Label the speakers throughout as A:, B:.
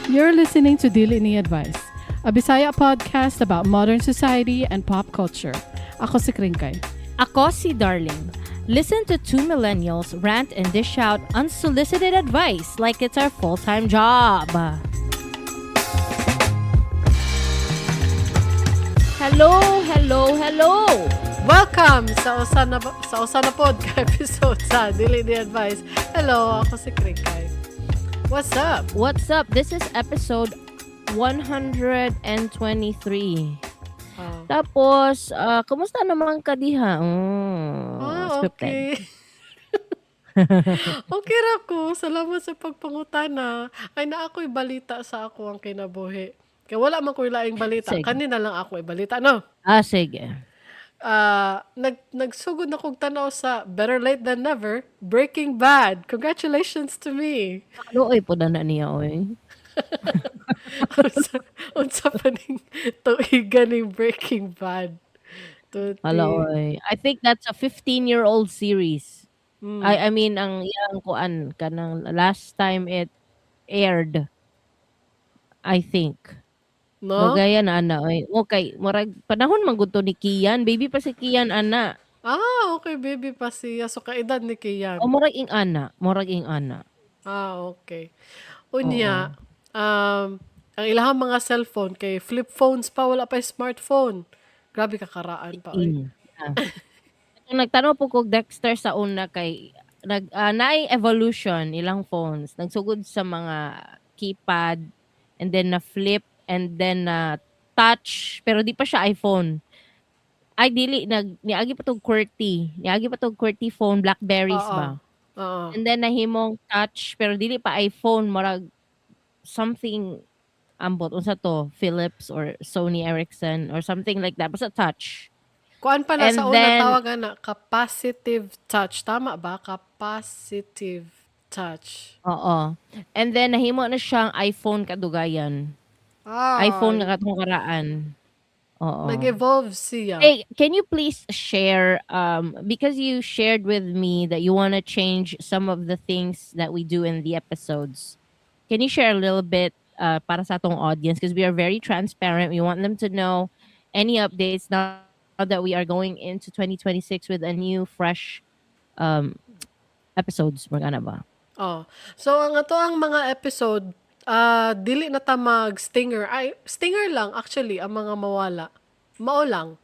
A: You're listening to Dili Ni Advice, a Bisaya podcast about modern society and pop culture. Ako si Kringkay.
B: Ako si Darling. Listen to two millennials rant and dish out unsolicited advice like it's our full-time job. Hello, hello, hello!
A: Welcome sa Usana Podcast episode sa Dili Ni Advice. Hello, ako si Kringkay. What's up?
B: What's up? This is episode 123.
A: Oh.
B: Tapos, kumusta naman ka diha?
A: Okay. Okay ra ko. Salamat sa pagpangutana. Ay na ako'y balita sa ako ang kinabuhi. Kaya wala man ko'y laing balita.
B: Sige.
A: Kanina lang ako balita, no?
B: Sige.
A: Nagsugod na kong tanaw sa Better Late Than Never, Breaking Bad. Congratulations to me.
B: Luoy po na niya, oy.
A: Unsa pa ning tuigan ning Breaking Bad.
B: Hala, oy. I think that's a 15-year-old series.
A: Mm.
B: I mean, ang iyang kuan kanang last time it aired, I think.
A: No?
B: Gaya na ana, oy. Okay, murag panahon man gud to ni Kian. Baby pa si Kian ana.
A: Okay, baby pa siya. So, kaedad ni Kian.
B: O murag ing ana, murag ing ana.
A: Okay. Unya, ang ilahang mga cellphone kay flip phones pa, wala pa smartphone. Grabe kakaraan pa. Oy.
B: Kung nagtanong po kog Dexter sa una kay naay evolution ilang phones. Nagsugod sa mga keypad and then na flip and then na touch pero di pa siya iPhone. Ay dili niagi pa tog QWERTY phone Blackberries ba.
A: Oo.
B: And then nahimong touch pero dili pa iPhone murag something ambot unsa to Philips or Sony Ericsson or something like that basta touch.
A: Kuan pa na
B: And
A: sa una
B: then-
A: tawagan na capacitive touch. Tama ba? Capacitive touch.
B: Oo. And then nahimo na siyang iPhone kadugayan. iPhone nga katong karaan. Oo.
A: Nag-evolve siya.
B: Hey, can you please share because you shared with me that you want to change some of the things that we do in the episodes. Can you share a little bit para sa atong audience because we are very transparent. We want them to know any updates now that we are going into 2026 with a new fresh episodes magana ba?
A: So, ang ato ang mga episode, dili na ta mag-stinger. Ay, stinger lang actually ang mga mawala. Mao lang.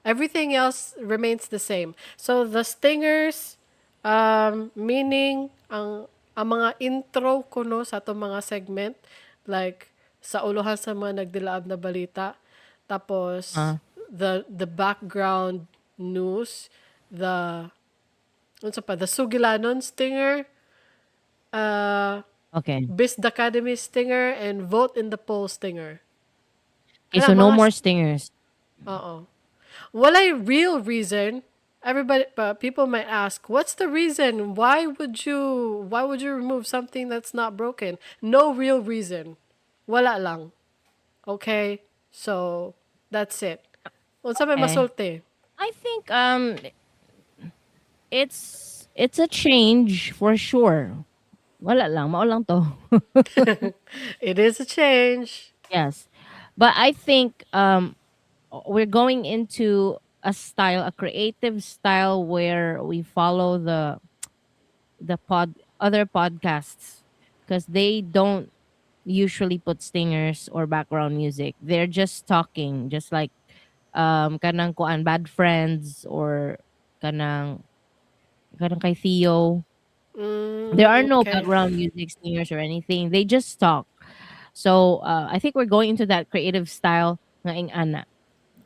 A: Everything else remains the same. So, the stingers, meaning, ang mga intro ko no, sa itong mga segment, like, sa uluhan sa mga nagdilaab na balita. Tapos, the background news, the Sugilanon stinger,
B: Okay.
A: Best Academy stinger, and Vote in the Poll stinger.
B: Okay,
A: Kaya
B: so no
A: mga
B: more stingers.
A: Oo. Walay real reason. People might ask, what's the reason? Why would you remove something that's not broken? No real reason. Wala lang. Okay? So, that's it. Unsa may
B: Okay.
A: masulti?
B: I think it's a change for sure. Wala lang, mao lang to.
A: It is a change.
B: Yes. But I think we're going into a creative style where we follow the other podcasts because they don't usually put stingers or background music. They're just talking, just like kanang kuan Bad Friends or kanang kay Theo. There are no
A: Okay.
B: background music, singers, or anything. They just talk. So I think we're going into that creative style nga ing ana.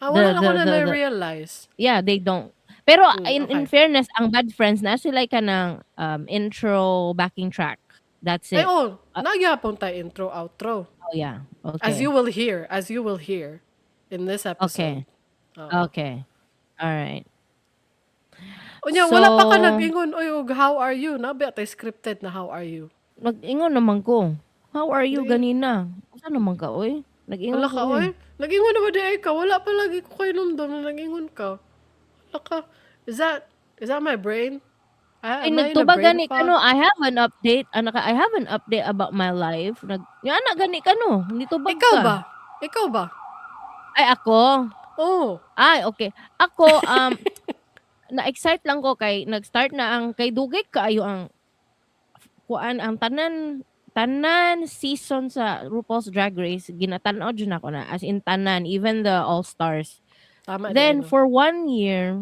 A: Wala
B: The-
A: ako na
B: the- the-
A: na-realize.
B: Yeah, they don't. Pero in
A: okay.
B: fairness, ang Bad Friends na sila kanang intro backing track. That's it.
A: Nagyapon tayo intro, outro.
B: Oh yeah. Okay.
A: As you will hear in this episode.
B: Okay. All right.
A: Unya, wala pa ka
B: So-
A: nag-ingon, og how are you? Nabi atay scripted na how are you?
B: Nag-ingon naman ko. How are you ganina? Asa naman ka, oy? Nag-ingon
A: Wala ka,
B: ko.
A: oy? Nag-ingon na ba di ay ka? Wala pa lagi ko kayo numdum na nag-ingon ka. Wala ka. Is that my brain? Ah,
B: Ay
A: am I in a
B: nagtubag
A: brain
B: gani ka
A: fog?
B: no, I have an update about my life. Nga na gani ka no, nitubag
A: Ikaw
B: ka.
A: ba? Ikaw ba?
B: Ay ako?
A: Oh.
B: Ay okay. Ako, na-excite lang ko kay nag-start na ang kay dugay kaayo ang kuan ang tanan season sa RuPaul's Drag Race ginatan-aw jud nako na as in tanan even the All Stars.
A: Tama di ay
B: Then
A: no.
B: for 1 year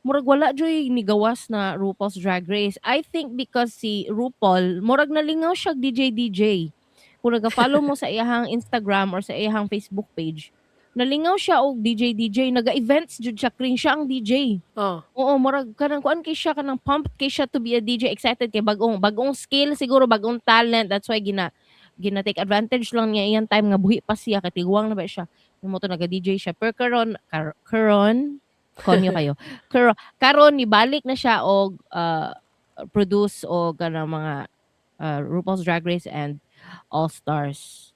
B: murag wala joy ni gawas na RuPaul's Drag Race. I think because si RuPaul murag nalingaw siya DJ. Kung naga-follow mo sa iyahang Instagram or sa iyahang Facebook page, nalingaw siya og DJ, naga-events jud siya, kring siya ang DJ.
A: Oh.
B: Oo, murag kanang kuan kay siya, kanang pumped kay siya to be a DJ, excited kay bagong skill siguro, bagong talent. That's why gina-take advantage lang niya iyang time nga buhi pa siya kay tigwang na ba siya. Mo to naga-DJ siya. Per karon konyo kayo. Karon nibalik na siya og produce og kanang mga RuPaul's Drag Race and All Stars.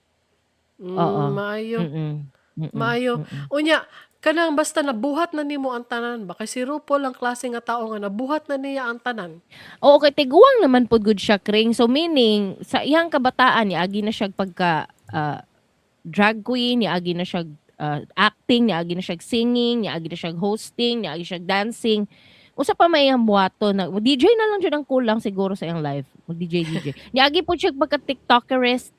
B: Oo.
A: Maayo.
B: Mm. Mm.
A: Maayo.
B: Mm.
A: Unya, kanang basta nabuhat na nimo ang tanan ba? Kay si RuPaul ang klase nga tao nga nabuhat na niya ang tanan.
B: Oo, kay tiguang naman pod good siya kring. So meaning sa iyang kabataan niagi na siya pagka drag queen, niagi na siya acting, niagi na siya singing, niagi na siya hosting, niagi siya dancing. Usa pa may iyang buhato na DJ na lang jud ang kulang siguro sa iyang life. Mag DJ. Niagi po siya pagka TikTokerist.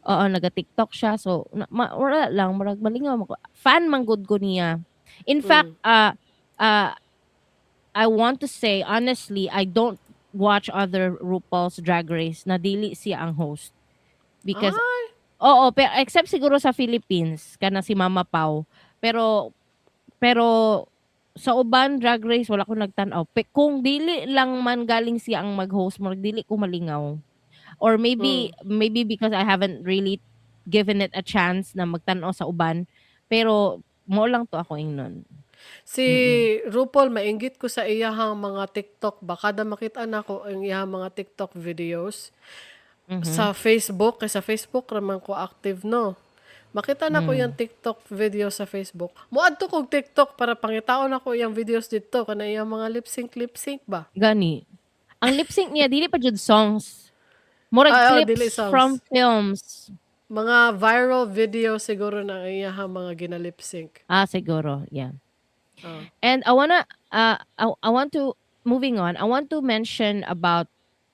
B: Oo, naga-TikTok siya. So wala lang murag malingaw mo. Fan man gud ko niya. In fact,
A: Mm.
B: uh I want to say honestly, I don't watch other RuPaul's Drag Race na dili siya ang host because
A: Ay,
B: oo, pero except siguro sa Philippines kana si Mama Pau. Pero pero sa uban Drag Race wala ko nagtan-aw. Kung dili lang man galing siya ang mag-host, mo dili ko malingaw. Or
A: mm.
B: maybe because I haven't really given it a chance na magtan-aw sa uban. Pero mo lang to ako ingnon.
A: Si
B: Mm.
A: RuPaul mainggit ko sa iyahang mga TikTok ba kada makita nako ang iyahang mga TikTok videos sa
B: Mhm.
A: Facebook, kay sa Facebook raman ko active no. Makita na ko yung
B: Mm.
A: TikTok video sa Facebook. Muadto kog TikTok para pangitaon ako yung videos dito kana iyang mga lip sync ba.
B: Gani. Ang lip sync niya dili pa jud songs. Murag
A: Ah, oh, dili
B: clips from
A: songs.
B: films.
A: Mga viral video siguro na iyahang mga ginalip sync.
B: Siguro, yeah.
A: Oh.
B: And I want to moving on. I want to mention about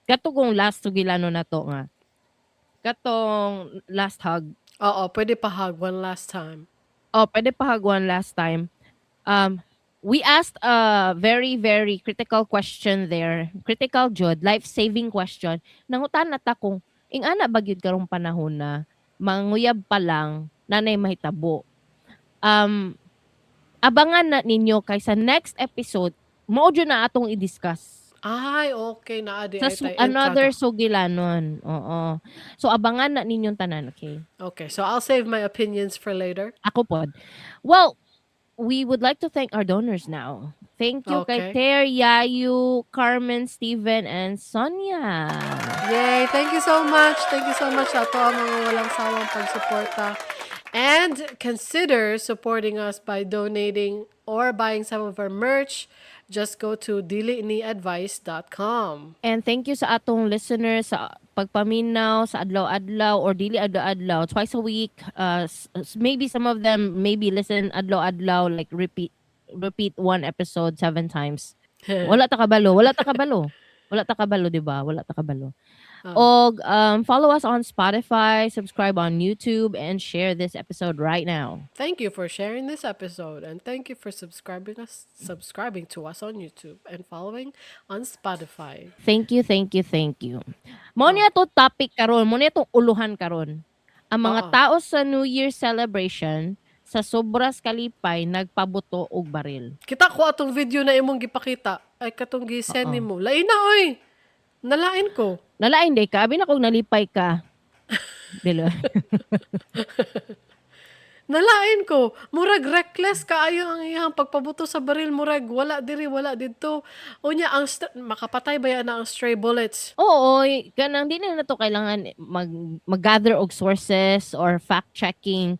B: katong last tugilano na to nga. Katong last hug.
A: Oo, pwede pa hug one last time.
B: Oh, pwede pahagwan last time. We asked a very very critical question there. Critical jud, life-saving question. Nangutan na ta kung ing-ana ba gyud karong panahon na manguyab pa lang nanay mahitabo. Abangan na ninyo kay sa next episode mao jud na atong i-discuss
A: Ay, okay na adi
B: sa
A: ay tay
B: another
A: entrada.
B: sugilanon. Oo. So abangan na ninyong tanan, okay?
A: Okay, so I'll save my opinions for later.
B: Ako pod. Well, we would like to thank our donors now. Thank you kay
A: Okay.
B: Ter, Yayu, Carmen, Steven, and Sonia.
A: Yay! Thank you so much. Thank you so much sa ato ang mga walang sawang pagsuporta. And consider supporting us by donating or buying some of our merch. Just go to diliniadvice.com.
B: And thank you sa atong listeners sa pagpaminaw sa adlaw-adlaw or dili adlaw-adlaw, twice a week. Maybe some of them maybe listen adlaw-adlaw, like repeat one episode 7 times. Wala ta kabalo, Wala ta kabalo, 'di ba? Wala ta kabalo. Og follow us on Spotify, subscribe on YouTube, and share this episode right now.
A: Thank you for sharing this episode, and thank you for subscribing to us on YouTube and following on Spotify.
B: Thank you, thank you, thank you. Mo niya to topic karon, mo niya tong uluhan karon. Ang mga
A: Oo.
B: tao sa New Year celebration sa sobras kalipay nagpabuto og baril.
A: Kita ko atong video na imong gipakita ay katong gi-send
B: Oo.
A: nimo. Lain na oy. Nalain ko.
B: Nalain day ka, abi na kog nalipay ka. Dilo.
A: Nalain ko. Murag reckless kaayo ang iyang pagpabuto sa baril. Murag wala diri, wala dito. Unya ang makapatay ba yan ang stray bullets?
B: Oo, ganang di na to kailangan mag-gather og sources or fact checking.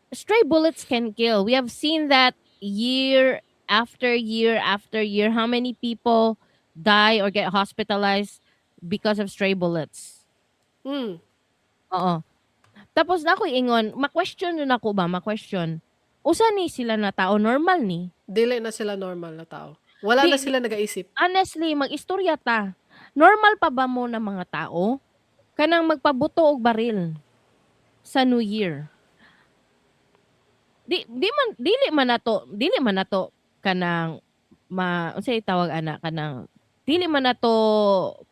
B: Stray bullets can kill. We have seen that year after year after year. How many people die or get hospitalized because of stray bullets.
A: Mm.
B: Oo. Tapos na ako ingon, ma-question yun ako ba, ma-question. Usa ni sila na tao, normal ni.
A: Dili na sila normal na tao. Wala na
B: Di,
A: sila nag-aisip.
B: honestly, mag-istorya ta. Normal pa ba mo na mga tao? Kanang magpabuto og baril sa New Year. Dili man nato kanang unsay tawag ana kanang dili man nato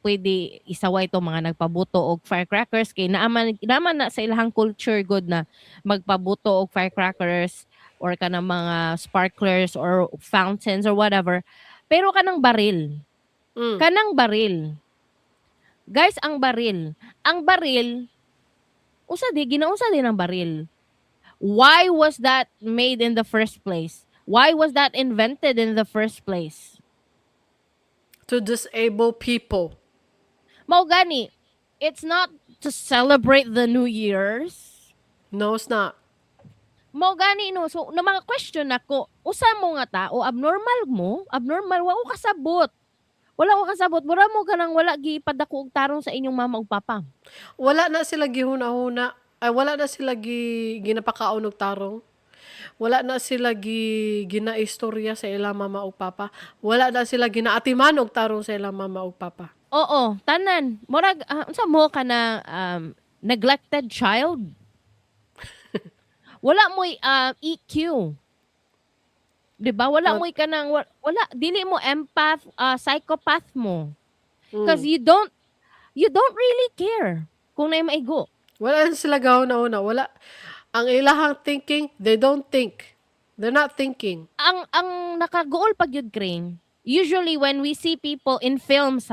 B: pwede isaway to mga nagpabuto og firecrackers kay naaman na sa ilahang culture good na magpabuto og firecrackers or kanang mga sparklers or fountains or whatever. Pero
A: Mm.
B: kanang baril. Guys, ang baril ginaunsa din ang baril. Why was that made in the first place? Why was that invented in the first place?
A: To disable people.
B: Mao gani, it's not to celebrate the New Year's.
A: No, it's not.
B: Mao gani no. So na mga question ako, usa mo nga tao abnormal wa ko kasabot. Wala ko kasabot, mura mo kanang wala gipadako og tarong sa inyong mama ug papa.
A: Wala na sila gihuna-huna. Ay, wala na sila ginapakaon og tarong. Wala na sila ginaistorya sa ilang mama ug papa. Wala na sila ginaatiman og tarong sa ilang mama ug papa.
B: Oo, tanan. Murag unsa mo kana neglected child? Wala mo'y EQ. 'Di ba? Wala mo'y kanang wala dili mo empath, psychopath mo. Cause
A: Mm.
B: you don't really care kung naay maigo.
A: Wala na sila gahuna-huna. Wala. Ang ilahang thinking, they don't think. They're not thinking.
B: Ang nakagool pag yun, Crane, usually when we see people in films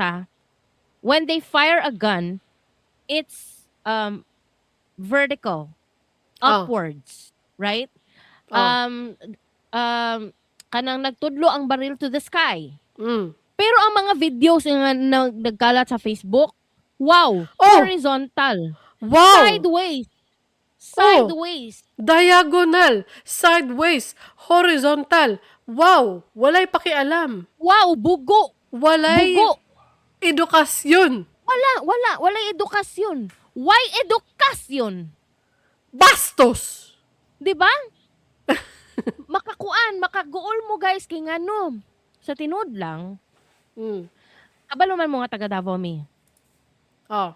B: when they fire a gun, it's vertical,
A: Oh.
B: upwards, right?
A: Oh.
B: Um, kanang nagtudlo ang baril to the sky.
A: Mm.
B: Pero ang mga videos nga nagkalat sa Facebook, wow,
A: Oh!
B: horizontal,
A: Wow!
B: sideways,
A: Diagonal, sideways, horizontal. Wow! Walay pakialam.
B: wow, bugo,
A: Walay
B: bugo.
A: edukasyon.
B: Wala edukasyon. Why edukasyon?
A: Bastos!
B: 'Di ba? Makaguol mo guys kay ngano. Sa tinod lang,
A: Mm.
B: kabalo man mo nga taga Davao mi.
A: Oh.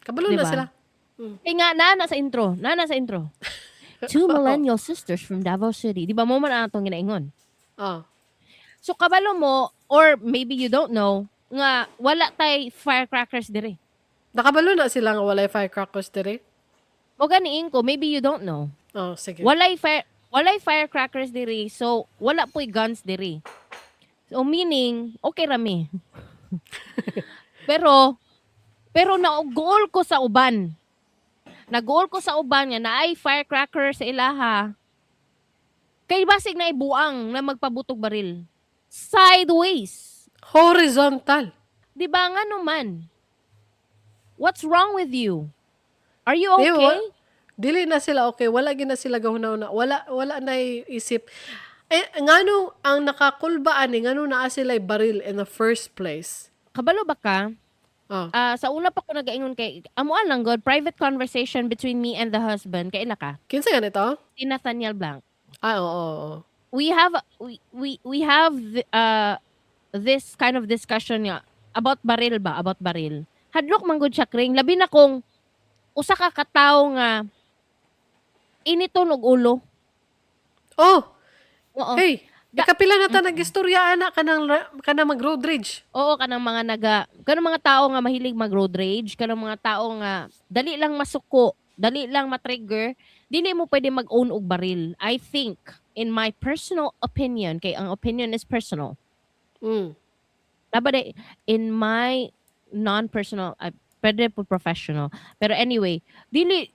A: Kabalo na
B: Diba?
A: sila.
B: Kay nga nana sa intro. Two millennial sisters from Davao City. Di ba mo man ang atong ginaingon?
A: Oh.
B: So kabalo mo, or maybe you don't know, nga wala tay firecrackers dire.
A: Nakabalo na sila nga walay firecrackers dire.
B: O ganiin ko, maybe you don't know.
A: Oh, sige.
B: Walay firecrackers diri, so wala po'y guns diri. So meaning, okay rami. pero naugol ko sa uban. Naguol ko sa uban nga na ay firecracker sa ilaha. Kay basig na ibuang na magpabutog baril. Sideways.
A: Horizontal.
B: 'Di ba nga naman? What's wrong with you? Are you
A: Di,
B: okay?
A: Dili na sila okay. Wala gina sila gahuna-una. Wala na isip. Eh, ngano ang nakakulbaan ni ngano naa sila baril in the first place?
B: Kabalo ba ka?
A: Oh.
B: Sa una pa ko nagaingon kay amuan lang god private conversation between me and the husband kay ila ka.
A: Kinsa ganito?
B: Si Nathaniel Blanc.
A: Oo.
B: We have this kind of discussion nga about baril. Hadlok man gud siya kring labi na kung usa ka katawo nga initon og ulo.
A: Oh,
B: Oo.
A: hey, ikapila na ta nag-istorya ana kanang mag-road rage.
B: Oo, kanang mga tao nga mahilig mag-road rage, kanang mga tao nga dali lang masuko, dali lang matrigger, dili mo pwede mag-own og baril. I think, in my personal opinion, kay ang opinion is personal.
A: Mm.
B: Dapat in my non-personal, pwede po professional. Pero anyway, dili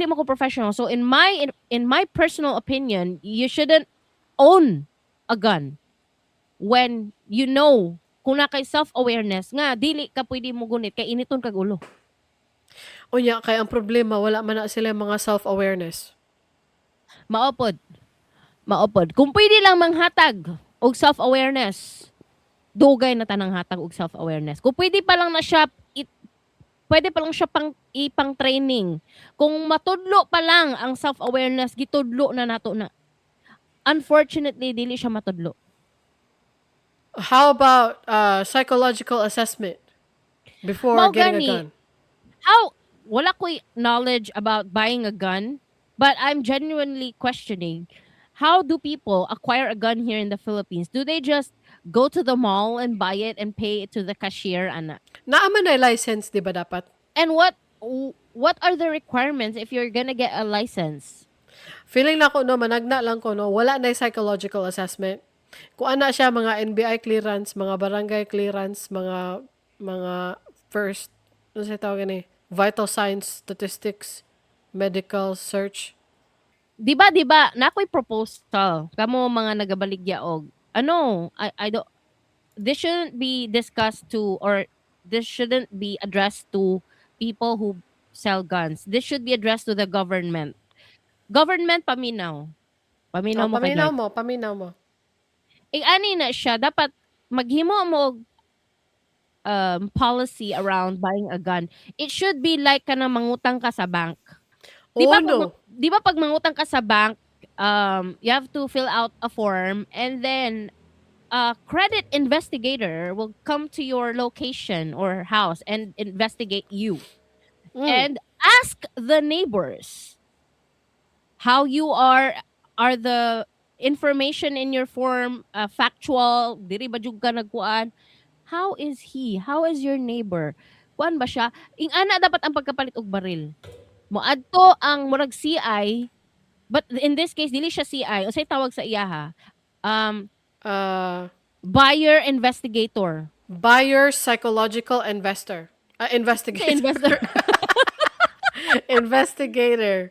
B: mo ko professional. So in my personal opinion, you shouldn't own a gun when you know kung na kay self-awareness nga dili ka pwede mo gunit kay initon kag ulo.
A: Unya, kay ang problema, wala man na sila mga self-awareness.
B: Maopod. Kung pwede lang manghatag og self-awareness, dugay na tanang hatag og self-awareness. Kung pwede pa lang na siya pwede pa lang siya ipang training. Kung matudlo pa lang ang self-awareness, gitudlo na nato na. Unfortunately, dili siya matudlo.
A: How about psychological assessment before
B: Mao
A: getting a
B: gani,
A: gun?
B: how wala ko'y knowledge about buying a gun, but I'm genuinely questioning how do people acquire a gun here in the Philippines? Do they just go to the mall and buy it and pay it to the cashier ana?
A: Naaman na license, di ba dapat?
B: And what are the requirements if you're gonna get a license?
A: Feeling na ko, no, managna lang ko, no, wala na psychological assessment. Kung ana siya, mga NBI clearance, mga barangay clearance, mga first, ano siya tawag ni? Vital signs, statistics, medical search.
B: Di ba, na ako'y proposal kamo mga nagabaligya og ano, I don't this shouldn't be discussed to, or this shouldn't be addressed to people who sell guns. This should be addressed to the government. Government paminaw.
A: Oh,
B: Paminaw mo kay
A: paminaw
B: Lord.
A: mo, paminaw mo.
B: Ani na siya dapat maghimo mo og policy around buying a gun. It should be like kanang mangutang ka sa bank.
A: Oh, no.
B: Di ba pag mangutang ka sa bank, you have to fill out a form, and then a credit investigator will come to your location or house and investigate you
A: Mm.
B: and ask the neighbors how you are the information in your form factual, diri ba jud ka nagkuan, how is he, how is your neighbor, kuan ba siya, ing ana dapat ang pagkapalit og baril moadto ang murag CI, but in this case dili siya CI, unsay tawag sa iya ha, um
A: Uh,
B: buyer investigator.
A: buyer psychological investor.
B: Sa investor.
A: Investigator. Investigator.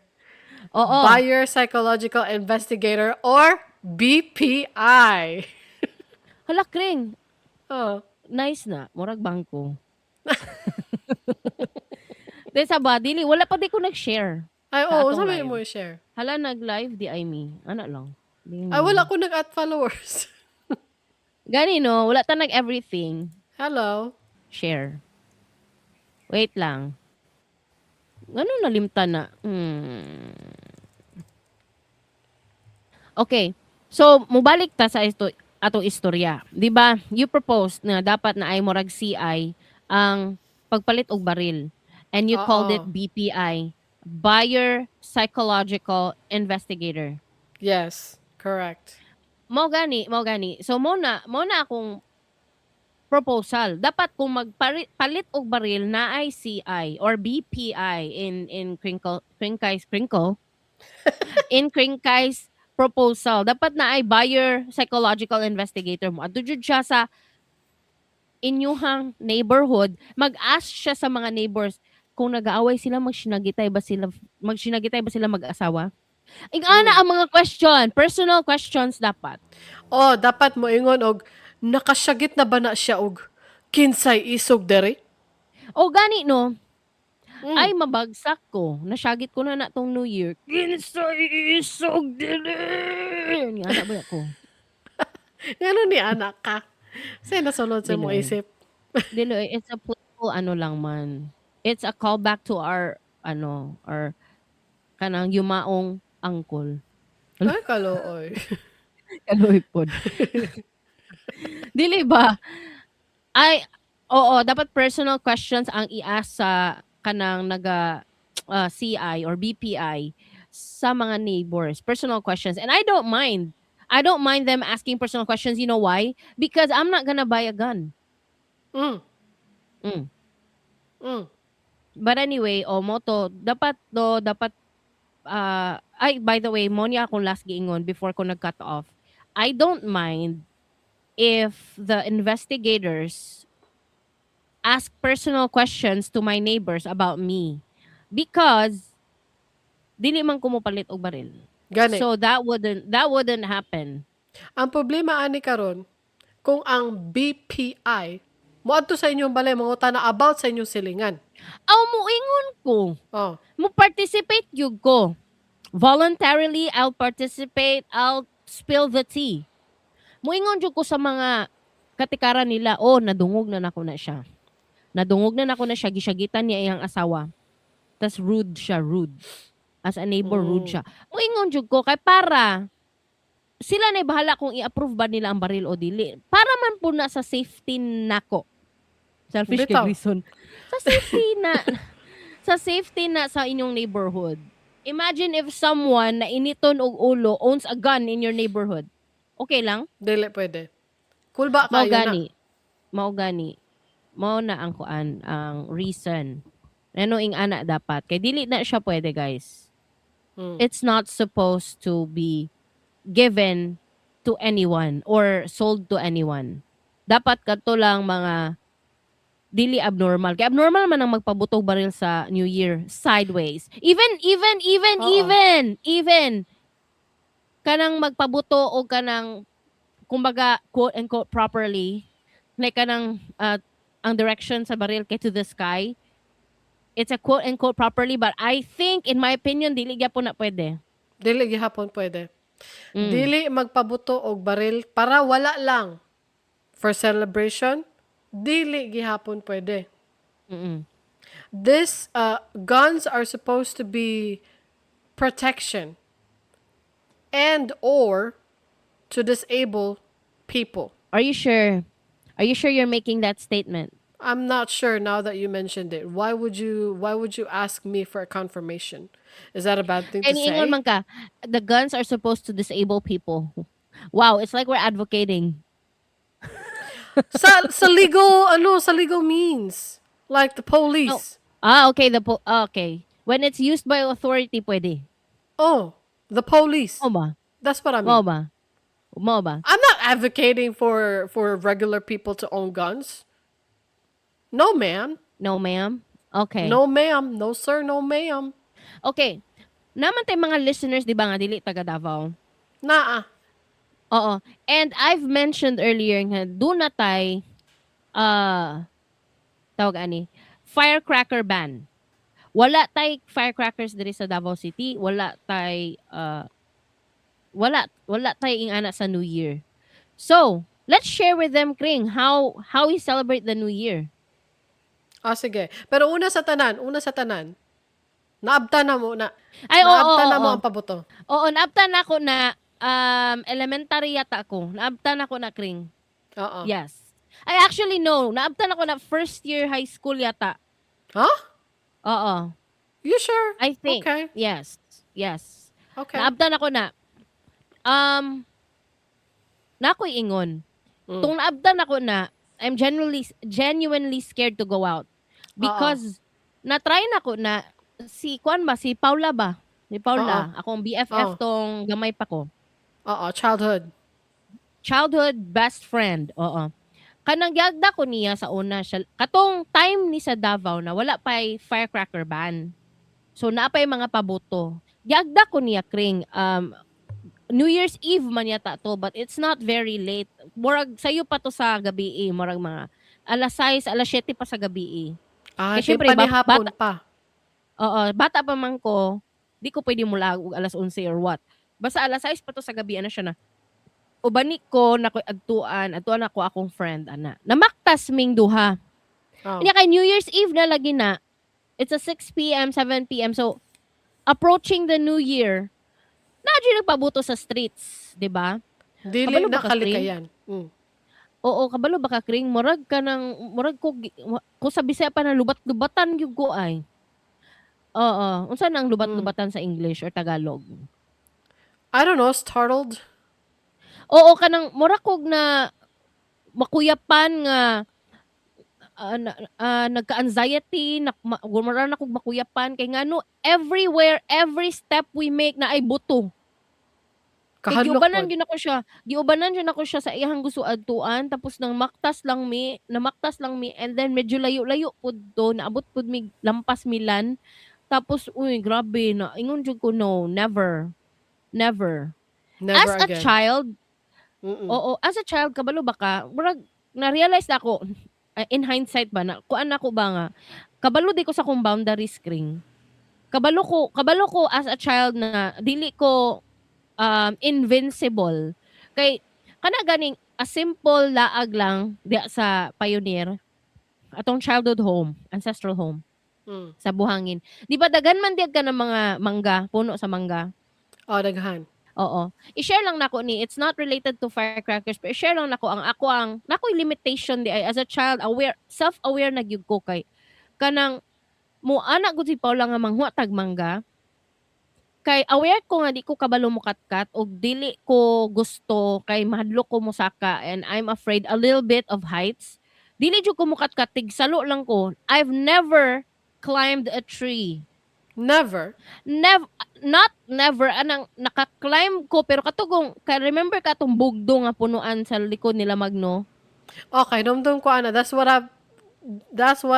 B: Oo.
A: Buyer psychological investigator or BPI.
B: Hala, Kring.
A: Oh.
B: Nice na. Murag bangko. Then sa ba, dili, wala pa di ko nag-share
A: Ay,
B: sa
A: oo,
B: atong
A: sabi
B: live.
A: mo i-share.
B: Hala, nag-live, di ay me. Ano lang.
A: Ay, wala ko nag-add followers.
B: Gani, no? Wala ta nag-everything.
A: Hello.
B: Share. Wait lang. Ano nalimta na? Okay. So, mubalik ta sa atong istorya. Di ba? You proposed na dapat na ay murag CI ang pagpalit og baril. And you called it
A: Oo.
B: BPI, Buyer Psychological Investigator.
A: Yes, correct.
B: Mao gani, mao gani. So mo na akong proposal. Dapat kung magpalit og baril na ay CI or BPI in crinkle in Krinkai's proposal. Dapat na ay buyer psychological investigator mo. Adto jud siya sa inyuhang neighborhood, mag-ask siya sa mga neighbors kung nag-aaway sila, magsinagitay ba sila mag-asawa? Ana ang mga question, personal questions dapat.
A: Oh, dapat mo ingon og nakasyagit na ba na siya og kinsay isog dere?
B: O gani no,
A: Mm.
B: ay mabagsak ko. Nasyagit ko na tong New Year. Kinsay isog dili. Nga na ba ako?
A: Ngano ni anak ka? Say nasunod sa mo
B: Dili.
A: isip.
B: Dili, it's a playful ano lang man. It's a callback to our our kanang yumaong uncle.
A: Ay, kalooy.
B: Kaloy pod. Dili ba? Ay, oo, dapat personal questions ang i-ask sa kanang CI or BPI sa mga neighbors. Personal questions. And I don't mind. I don't mind them asking personal questions. You know why? Because I'm not gonna buy a gun.
A: Mm.
B: Mm.
A: Mm.
B: But anyway, dapat ay, by the way, mo niya akong last giingon before ko nag-cut off. I don't mind if the investigators ask personal questions to my neighbors about me because dili man ko mopalit og baril.
A: Gani.
B: So that wouldn't happen.
A: Ang problema ani karon kung ang BPI moadto sa inyong balay mangutana about sa inyong silingan.
B: Aw mo ingon ko.
A: Oh.
B: Mo participate gyud ko. Voluntarily, I'll participate. I'll spill the tea. Moingon jud ko sa mga katikaran nila, oh, nadungog na nako na siya. Nadungog na nako na siya, gisyagitan niya iyang asawa. Tas rude siya, rude. As a neighbor, rude
A: Mm.
B: siya. Muingon jud ko kay para sila na bahala kung i-approve ba nila ang baril o dili. Para man po na sa safety nako. Selfish kay
A: Bitaw.
B: Grison. Sa safety na sa safety na sa inyong neighborhood. Imagine if someone na initon og ulo owns a gun in your neighborhood. Okay lang?
A: Dili pwede. Cool ba
B: Mao
A: kayo na?
B: gani. Mao gani. Mao na ang kuan, ang reason. Ano ing ana dapat. Kay dili na siya pwede, guys.
A: Mm.
B: It's not supposed to be given to anyone or sold to anyone. Dapat kadto lang mga dili abnormal. Kaya abnormal man ang magpabutog baril sa New Year sideways.
A: Oo.
B: Even kanang magpabuto o kanang kumbaga quote and quote properly like kanang ang direction sa baril kay to the sky. It's a quote and quote properly, but I think in my opinion dili gyapon na pwede.
A: Dili gihapon pwede.
B: Mm.
A: Dili magpabuto og baril para wala lang. For celebration, dili gihapon pwede.
B: Mm.
A: This guns are supposed to be protection and or to disable people.
B: Are you sure? Are you sure you're making that statement?
A: I'm not sure now that you mentioned it. Why would you ask me for a confirmation? Is that a bad thing to
B: And ingon
A: say?
B: man ka, the guns are supposed to disable people. Wow, it's like we're advocating.
A: Sa legal means like the
B: Oh.
A: police.
B: Okay, okay. When it's used by authority, pwede.
A: Oh, the police.
B: Mo ba?
A: That's what I
B: Mo
A: mean.
B: ba? Mo ba?
A: I'm not advocating for regular people to own guns. No, ma'am.
B: No, ma'am? Okay.
A: No, ma'am. No, sir. No, ma'am.
B: Okay. Naman tay mga listeners, di ba nga, dili taga Davao?
A: Naa.
B: Oo. And I've mentioned earlier nga, do na tay, tawag ani, firecracker ban. Wala tay firecrackers diri sa Davao City. Wala tay, wala tay ing ana sa New Year. So, let's share with them, Kring, how we celebrate the New Year.
A: Sige. Pero una sa tanan. Naabta na mo na.
B: Ay, oo,
A: Naabta
B: oo,
A: na mo
B: oo.
A: ang pabuto.
B: Oo, naabtan ako na elementary yata ako. Naabtan ako na, Kring.
A: Oo.
B: Yes. I actually no. Naabtan ako na first year high school yata.
A: Huh?
B: Oo.
A: You sure?
B: I think.
A: Okay.
B: Yes. Yes.
A: Okay.
B: Naabtan ako na. Nakoy ingon. Tung naabtan ako na, I'm genuinely scared to go out. Because na-try na ko na si Paula ba? Si Paula, akong BFF tong gamay pa ko.
A: Oo, childhood
B: Best friend. Oo. Kanang gyagda ko niya sa una siya. Katong time ni sa Davao na wala pa'y firecracker ban. So naapay mga pabuto. Gyagda ko niya, Kring. New Year's Eve man yata to, but it's not very late. Murag sayo pa to sa gabi, murag mga alas 6, alas 7 pa sa gabi.
A: Kasi syempre, panihapon pa.
B: Oo, bata pa man ko, di ko pwede mula alas 11 or what. Basta alas 6 pa to sa gabi, siya na. Ubanik ko, na adtuan ako akong friend, ana. Namaktas ming duha. Kaya kay New Year's Eve na lagi na, it's a 6 p.m., 7 p.m. So, approaching the New Year, nadyo nagpabuto sa streets, di ba?
A: Dili na kalikayan.
B: Oo, kabalo ba ka, Kring? Murag ko sa Bisaya pa na lubat-lubatan yung ko ay. Oo. Unsa nang lubat-lubatan sa English or Tagalog?
A: I don't know, startled?
B: Oo, kanang murag kog na makuyapan nga nagka-anxiety, mura na kog makuyapan kay ngano everywhere, every step we make na ay buto. Giubanan gyud ako siya sa iyang gusto adtuan tapos namaktas lang mi and then medyo layo-layo pud do naabot pud mi lampas Milan. Tapos uy grabe na ingon jud ko no, never as
A: again.
B: A child. Oo, as a child kabalo ba ka murag na-realize ako in hindsight ba na kuan ako ba nga kabalo di ko sa kong boundaries, Kring. Kabalo ko as a child na dili ko invincible. Kay kana ganing a simple laag lang diya sa Pioneer, atong childhood home, ancestral home
A: Mm.
B: sa Buhangin. Di ba dagan man diyan ka ng mga mangga, puno sa mangga?
A: Oh, daghan.
B: Oo. I-share lang nako ni, it's not related to firecrackers, pero i-share lang nako ang nako'y limitation di ay as a child aware, self-aware na gyud ko kay kanang mo ana gud si Paula nga manghuwa tag mangga. Kay aware ko nga di ko kabalo mokatkat og dili ko gusto kay mahadlok ko mosaka and I'm afraid a little bit of heights. Dili jud ko mokatkat tigsalo lang ko. I've never climbed a tree.
A: Never.
B: Never, not never anang naka-climb ko pero katugong kay remember ka atong bugdo nga punuan sa likod nila Magno.
A: Okay, dumdum ko ana. That's what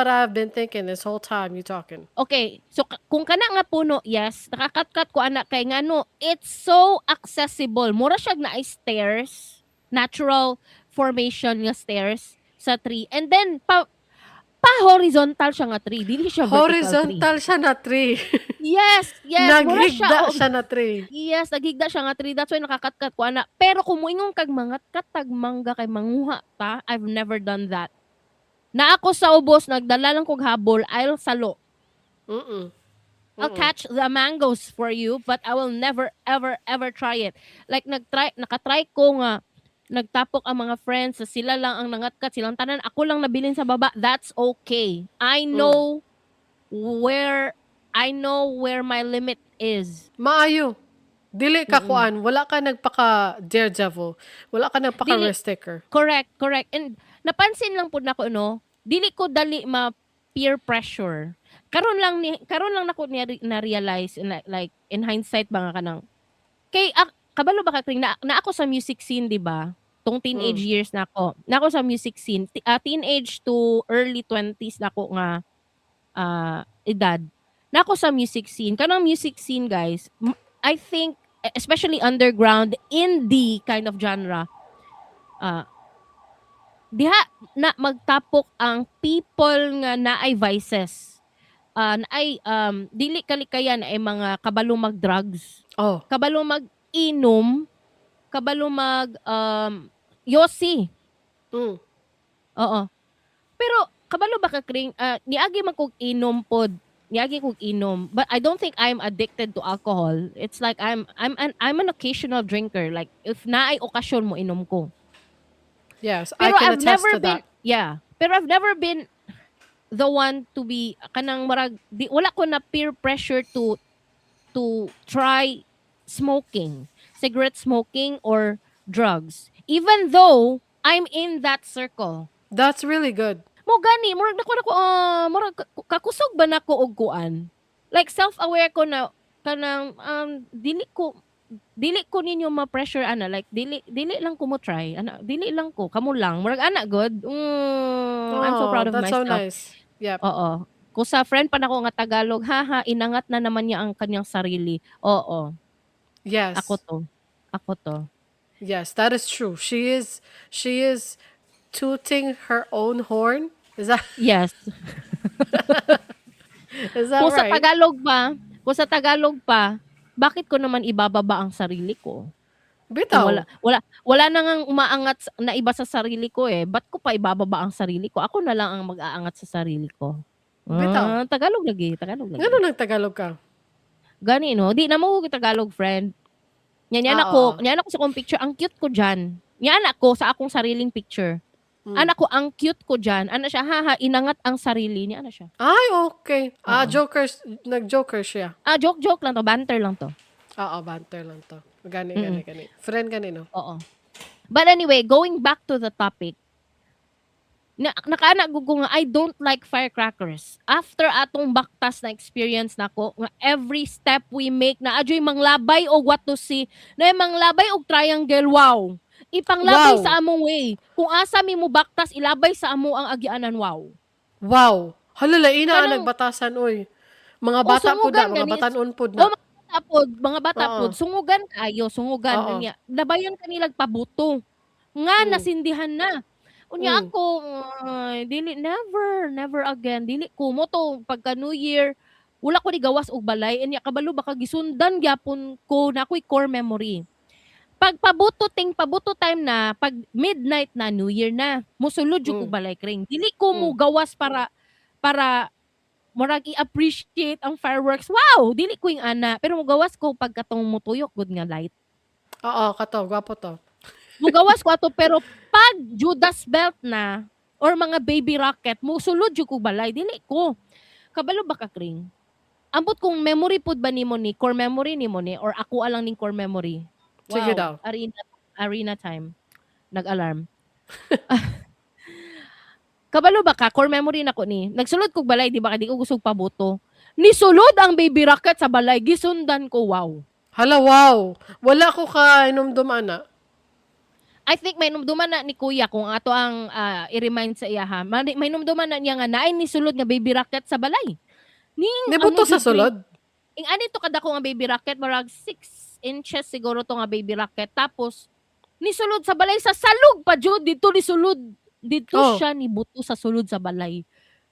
A: I've been thinking this whole time you talking.
B: Okay, so kung kana nga puno, yes, nakakatkat ko ana kay ngano, it's so accessible. Mura siya na stairs, natural formation nga stairs sa tree. And then pa horizontal siya nga tree, dili siya vertical tree.
A: Horizontal siya na tree.
B: Yes, yes, mura siya
A: Naghigda
B: og
A: siya na tree.
B: yes, nagigda siya nga tree. That's why nakakatkat ko ana. Pero kung moingon kag mga katag mangga kay manguha ta, I've never done that. Na ako sa ubos nagdala lang kog habol, I'll salo.
A: Mm-mm.
B: I'll catch the mangoes for you, but I will never, ever, ever try it. Like, nakatry ko nga, nagtapok ang mga friends, sila lang ang nangatkat, silang tanan, ako lang nabilin sa baba, that's okay. Where, I know where my limit is.
A: Maayo. Dili ka
B: Mm-mm.
A: kuan, wala ka nagpaka daredevil. Wala ka nagpaka
B: Dili,
A: risk taker.
B: correct. And napansin lang po na ko, no, dili ko dali peer pressure. Karon lang nako na realize like in hindsight ba nga kanang kay kabalo ba ka kring na ako sa music scene, di ba? Tong teenage years na ako. Na ako sa music scene, teenage to early 20s na ako nga edad. Na ako sa music scene. Kanang music scene, guys, I think especially underground indie kind of genre, diha na magtapok ang people nga naay vices. Naay dili kalikayan ay mga kabalo mag-drugs,
A: Oh.
B: kabalo mag-inom, kabalo yosi.
A: Mm.
B: Oo. Pero kabalo ba ka kring niagi man kog inom pod. Niagi kog inom. But I don't think I'm addicted to alcohol. It's like I'm an occasional drinker. Like if naay okasyon mo inom ko.
A: Yes, I
B: Pero
A: can
B: I've
A: attest
B: never
A: to
B: been
A: that.
B: yeah. Pero I've never been the one to be kanang marag wala ko na peer pressure to try smoking, cigarette smoking or drugs. Even though I'm in that circle.
A: That's really good.
B: Mo gani, murag nako murag kakusog ba nako og kuan. Like self-aware ko na kanang dili ko ninyo ma-pressure ana like dili lang ko mo try ana dili lang ko kamo lang murag ana good I'm so
A: Oh,
B: proud of
A: that's so
B: myself.
A: nice. Yep.
B: Oo. Kung sa friend pa nako nga Tagalog, haha, inangat na naman niya ang kanyang sarili. Oo, ako
A: Yes.
B: to. Ako to.
A: Yes, that is true. She is tooting her own horn.
B: Yes.
A: Is that
B: Kung sa
A: right?
B: Tagalog pa, bakit ko naman ibababa ang sarili ko? Kung
A: Bitaw.
B: wala na ngang umaangat na iba sa sarili ko eh. Ba't ko pa ibababa ang sarili ko? Ako na lang ang mag-aangat sa sarili ko.
A: Bitaw.
B: Tagalog lagi, Tagalog lagi.
A: Ngano nagtagalog ka?
B: Gani no, di na mo ko Tagalog friend. Yan
A: Oo.
B: ako sa kong picture, ang cute ko diyan. Yan ako sa akong sariling picture. Anak ko, ang cute ko dyan. Ano siya, haha, inangat ang sarili niya. Ano siya?
A: Ay, okay.
B: Oo.
A: Nag-joker siya.
B: Joke lang to. Banter lang to.
A: Oo, banter lang to. Gani. Friend gani, no?
B: Oo. But anyway, going back to the topic, nakaana gugo nga, I don't like firecrackers. After atong baktas na experience nako, nga every step we make, na adyo'y manglabay og what to see, na manglabay og triangle, wow. Ipanglabay
A: Wow.
B: sa among way. Kung asa mi mo baktas, ilabay sa amo ang agianan, wow.
A: Wow. Halalain na
B: Kanang-
A: nagbatasan, oy. Mga bata po
B: sungugan
A: na, mga
B: gani.
A: batanon po na.
B: Mga bata
A: Oo.
B: pod, sungugan kayo, sungugan
A: Oo.
B: niya. Labayan kanilang pabuto. Nga nasindihan na. Unya ako, dili never again. Dili ko mo to pagka New Year, wala ko ni gawas og balay. Anya kabalo baka gisundan gyapon ko na ako'y core memory. Pag pabuto time na, pag midnight na, New Year na, mosulod jud ko
A: Mm.
B: balay kring. Dili ko mo
A: Mm.
B: gawas para murag i-appreciate ang fireworks. Wow, dili ko yung ana, pero mogawas ko pagkatong mutuyok gud nga light.
A: Oo, kato, gwapo to.
B: Mogawas ko ato pero pag Judas belt na or mga baby rocket, mosulod jud ko balay, dili ko. Kabalo ba ka kring? Ambot kung memory pud ba nimo ni core memory nimo ni or ako alang ning core memory.
A: Sige
B: Wow,
A: daw.
B: arena time. Nag-alarm. Kabalo ba ka core memory nako ni. Nagsulod kog balay di ba kay di ko gusto pabuto. Nisulod ang baby rocket sa balay gisundan ko wow.
A: Hala, wow. Wala ko ka inumdum ana.
B: I think may numduman na ni kuya kung ato ang i-remind sa iya ha. May numduman na niya nga naay nisulod nga baby rocket sa balay. Ning ano
A: Nibuto sa
B: jud kring
A: sulod.
B: ing ani to kadako nga baby rocket marag 6 inches siguro to nga baby rocket tapos nisulod sa balay sa salog pa jud dito nisulod dito
A: Oh,
B: siya nibuto sa sulod sa balay.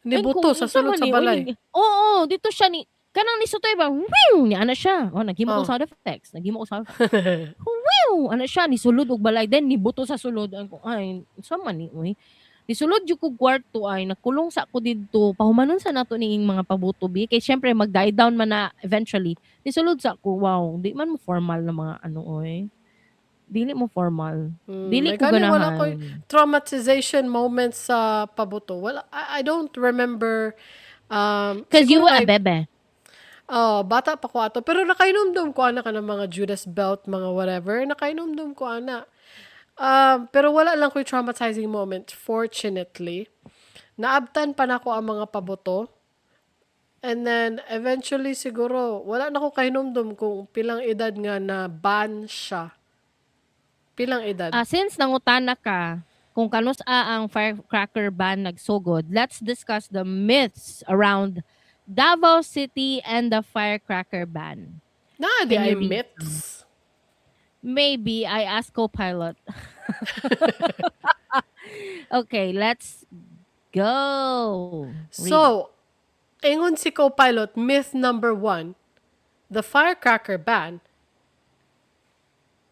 B: And
A: nibuto
B: kung
A: sa
B: unsa
A: sulod
B: man
A: sa
B: ni
A: balay.
B: uy, oo, dito siya ni kanang nisutoy ba, "Whew!" Ni ana siya. Oh, naghimo og
A: Oh.
B: sound effects, naghimo og sound effects. "Whew!" Ana siya nisulod og balay then nibuto sa sulod. Ang ko, ay, unsa man ni uy. Nisulod jud kog kwarto ay nakulong sa ako didto. Pahumanon sa nato ning mga pabuto bi kay siyempre mag-die down man na eventually. Nisulod sa ako, wow, di man mo formal na mga ano oy. Dili mo formal. Dili
A: May
B: ko
A: gani wala ko
B: ganahan.
A: traumatization moments sa pabuto. Wala, I don't remember.
B: 'Cause you
A: Siguro
B: were a
A: kay,
B: bebe.
A: bata pa ko ato. Pero nakainomdom ko ana ka ng mga Judas belt, mga whatever. Nakainomdom ko ana. Pero wala lang ko traumatizing moment, fortunately. Naabtan pa na ko ang mga pabuto. And then, eventually, siguro, wala na ko kahinumdum kung pilang edad nga na ban siya. Pilang edad.
B: Since nangutana ka kung kanus-a ang firecracker ban nagsugod, let's discuss the myths around Davao City and the firecracker ban.
A: Di
B: Can
A: ay
B: you read some?
A: myths.
B: Maybe I ask co-pilot. Okay, let's go. Read it.
A: So, ingon si co-pilot, myth number 1, the firecracker ban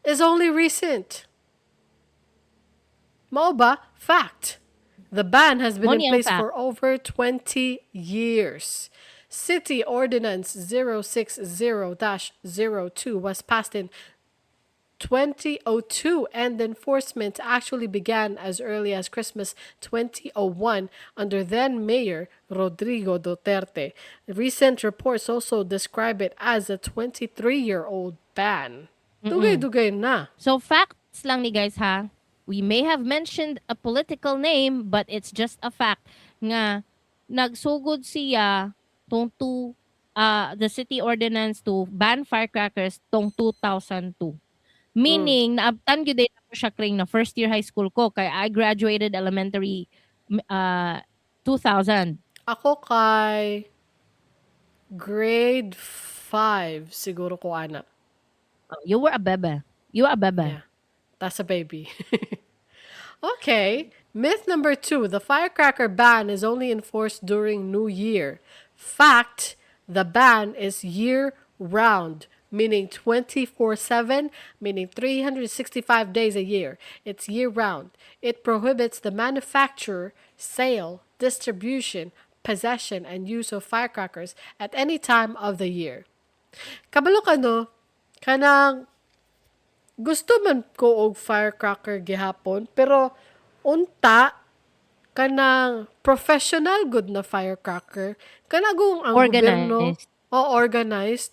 A: is only recent. Mao ba? Fact. The ban has been
B: Mo
A: in
B: ni ang
A: place
B: fact.
A: for over 20 years. City Ordinance 060-02 was passed in 2002 and enforcement actually began as early as Christmas 2001 under then Mayor Rodrigo Duterte. Recent reports also describe it as a 23-year-old ban. Dugay-dugay na.
B: So facts lang ni guys ha. We may have mentioned a political name but it's just a fact nga nagsugod siya the city ordinance to ban firecrackers tong 2002. Meaning naabtan gyud din ako siya kring na first year high school ko kay I graduated elementary 2000.
A: Ako kay grade 5 siguro ko ana.
B: You were a bebe. You were a bebe.
A: Yeah. That's a baby. Okay. Myth number 2. The firecracker ban is only enforced during New Year. Fact, the ban is year-round, meaning 24/7, meaning 365 days a year. It's year-round. It prohibits the manufacture, sale, distribution, possession, and use of firecrackers at any time of the year. Kabalo ka no, kanang gusto man ko og firecracker gihapon, pero unta kanang professional good na firecracker kanagong ang gobyerno
B: Organized.
A: o organized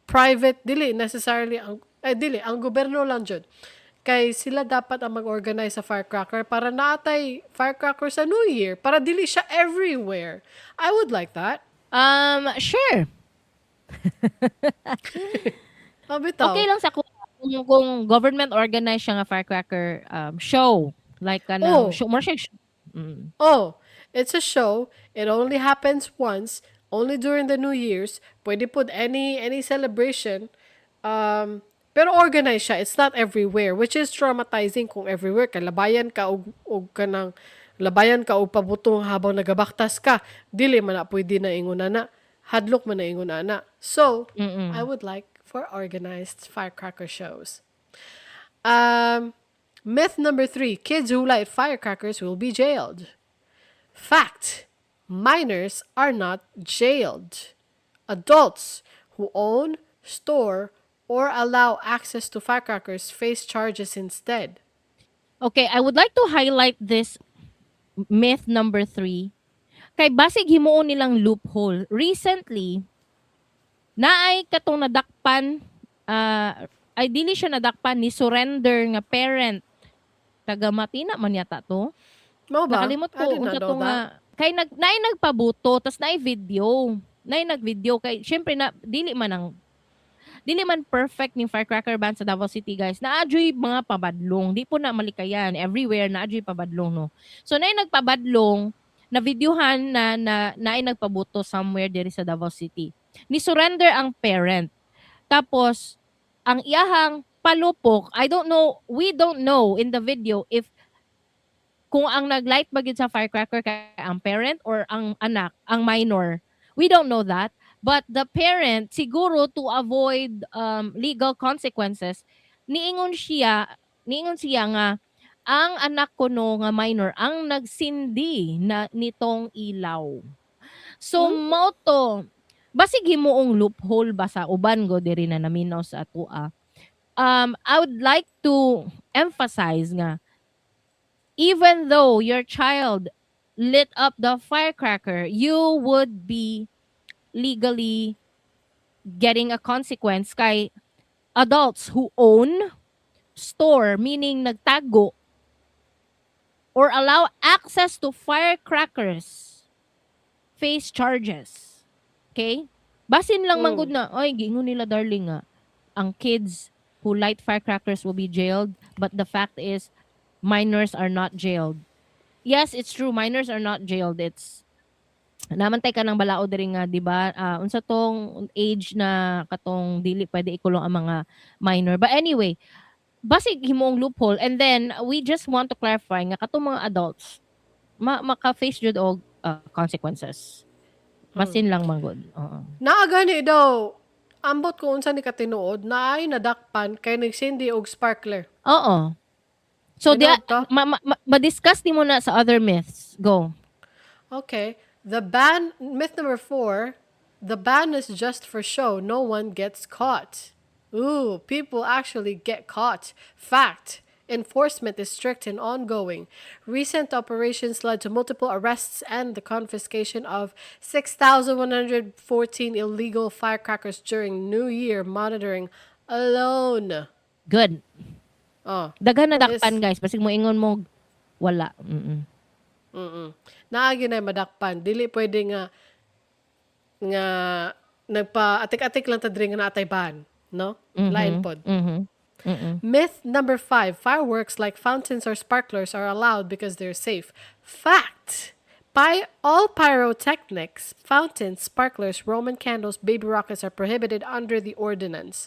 A: private dili necessarily ang dili ang gobyerno lang jud kay sila dapat ang mag-organize sa firecracker para naatay firecracker sa New Year para dili siya everywhere. I would like that.
B: Sure.
A: Bitaw.
B: Okay lang sa kung government organized siya nga firecracker show. Like
A: Oh.
B: show, more siya mm.
A: Oh, it's a show. It only happens once, only during the New Year's. Pwede pud any celebration. Pero organized siya. It's not everywhere, which is traumatizing kung everywhere ka. Labayan ka og kanang labayan ka og pabutong habang nagabaktas ka. Dili man na pwede na ingon na. Hadlok man na ingon na. So, I would like for organized firecracker shows. Um, Myth number 3, kids who light firecrackers will be jailed. Fact, minors are not jailed. Adults who own, store, or allow access to firecrackers face charges instead.
B: Okay, I would like to highlight this myth number 3. Kay basig himuon nilang loophole. Recently, naay katong nadakpan, ay dili siya nadakpan ni surrender nga parent. Taga Matina man yata to.
A: Mo ba?
B: Nakalimot
A: I
B: ko
A: did not
B: unsa
A: know
B: to
A: that.
B: nga kay naay nagpabuto tas naay video. Naay nagvideo kay syempre na dili man perfect ning firecracker ban sa Davao City, guys. Naadyoy mga pabadlong. Di po na malikayan. Everywhere naadyoy pabadlong, no. So naay nagpabadlong na videohan na naay nagpabuto somewhere diri sa Davao City. Ni surrender ang parent. Tapos ang iyahang palupok, we don't know in the video if kung ang naglight ba gyud sa firecracker kay ang parent or ang anak, ang minor. We don't know that. But the parent, siguro to avoid legal consequences, niingon siya nga ang anak ko no nga minor ang nagsindi na nitong ilaw. So
A: Hmm?
B: mao to, basig himuong loophole ba sa uban go diri na naminaw sa atua. I would like to emphasize nga even though your child lit up the firecracker, you would be legally getting a consequence kay adults who own, store, meaning nagtago, or allow access to firecrackers face charges. Okay? Basin lang manggod
A: Mm.
B: na, ay, gingon nila darling nga, ang kids who light firecrackers will be jailed, but the fact is, minors are not jailed. Yes, it's true, minors are not jailed. It's namantay ka ng balao diri nga, 'di ba? Unsa tong age na katong dili pwede ikulong ang mga minor. But anyway, basig himong loophole, and then we just want to clarify nga katong mga adults maka-face jud og consequences. Basin lang man gud. Oo.
A: Naa gani daw, ambot ko unsa ni katinuod na ay nadakpan kay nagsindi og sparkler.
B: Oo. So
A: Tinuod to?
B: ma-discuss ni mo na sa other myths. Go.
A: Okay. Myth number 4, the ban is just for show. No one gets caught. Ooh, people actually get caught. Fact. Enforcement is strict and ongoing. Recent operations led to multiple arrests and the confiscation of 6,114 illegal firecrackers during New Year monitoring alone.
B: Good.
A: Oh,
B: Daghan na dakpan
A: this
B: guys, basig mo ingon mo wala. Mm.
A: naagi na madakpan. Dili pwede nga nagpa-atik-atik lang ta diri nga naatay ban, no? Lain
B: Mhm.
A: pod.
B: Mhm. Mm.
A: Myth number 5, fireworks like fountains or sparklers are allowed because they're safe. Fact. All pyrotechnics, fountains, sparklers, Roman candles, baby rockets are prohibited under the ordinance.